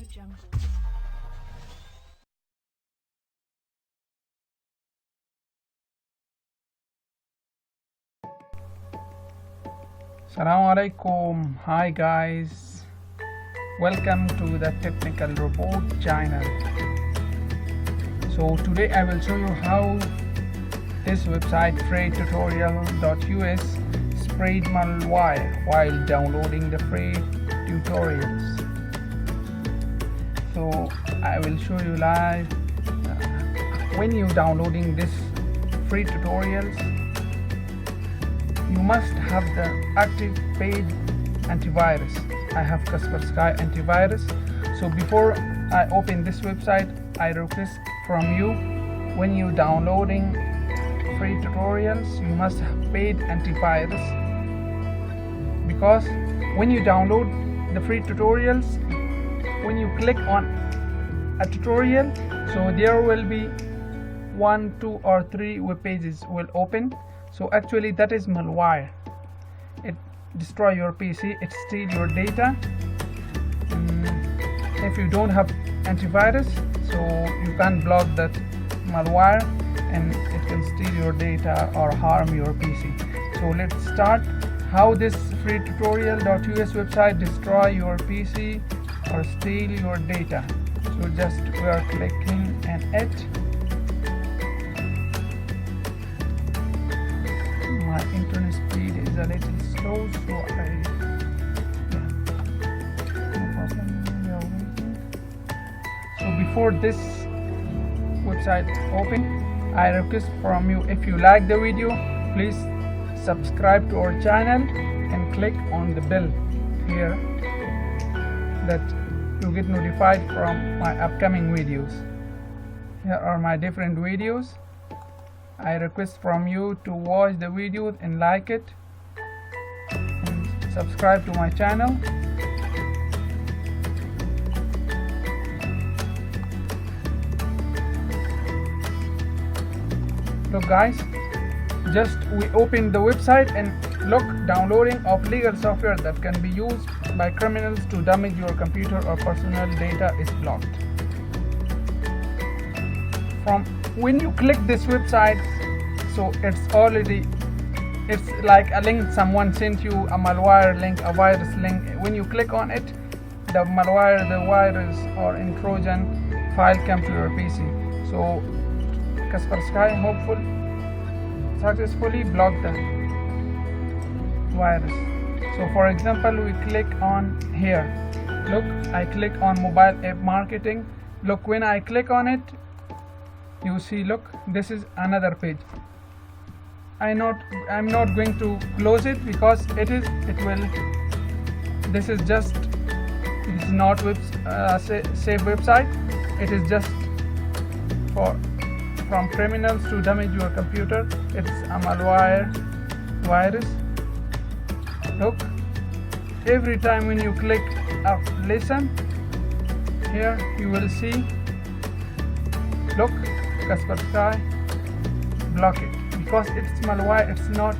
Assalamu alaikum. Hi guys, welcome to the technical robot channel. So today I will show you how this website freetutorial.us sprayed malware while downloading the free tutorials. So I will show you live when you downloading this free tutorials. You must have the active paid antivirus. I have Kaspersky antivirus. So before I open this website, I request from you, when you downloading free tutorials, you must have paid antivirus, because when you download the free tutorials, when you click on a tutorial, so there will be 1, 2 or 3 web pages will open. So actually that is malware. It destroy your PC, it steal your data. If you don't have antivirus, so you can block that malware and it can steal your data or harm your PC. So let's start how this freetutorial.us website destroy your PC or steal your data. So just we are clicking on it. My internet speed is a little slow, so no problem, we are waiting. So before this website open, I request from you, if you like the video, please subscribe to our channel and click on the bell here, that you get notified from my upcoming videos. Here are my different videos. I request from you to watch the video and like it and subscribe to my channel. Look guys, just we open the website and look, downloading of legal software that can be used by criminals to damage your computer or personal data is blocked. From when you click this website, so it's like a link, someone sent you a malware link, a virus link. When you click on it, the malware, the virus or intrusion file come to your PC. So Kaspersky hopeful successfully blocked the virus. So for example, we click on here. Look, I click on mobile app marketing. Look, when I click on it, you see, look, this is another page. I'm not going to close it because this is not safe website. It is just from criminals to damage your computer. It's a malware virus. Look, every time when you click listen, here you will see, look, Kaspersky block it because it's malware. It's not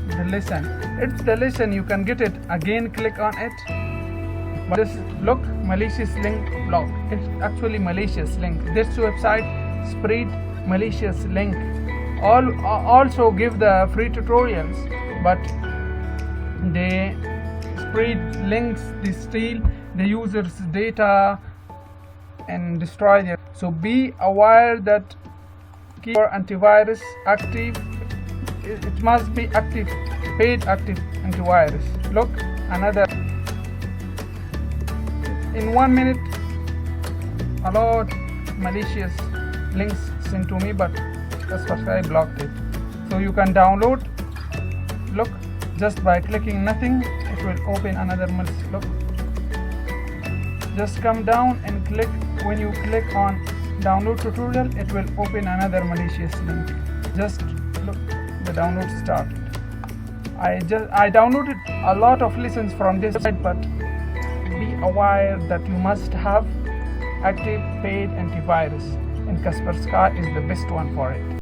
the listen. It's the listen, you can get it again, click on it. But this, look, malicious link block. It's actually malicious link. This website spread malicious link. Also give the free tutorials, but they spread links, they steal the user's data and destroy them. So be aware that keep your antivirus active. It must be active, paid active antivirus. Look, another. In 1 minute, a lot malicious links sent to me, but Kaspersky blocked it. So you can download. Look, just by clicking nothing, it will open another malicious. Look, just come down and click. When you click on download tutorial, it will open another malicious link. Just look, the download started. I downloaded a lot of lessons from this site, but be aware that you must have active paid antivirus, and Kaspersky is the best one for it.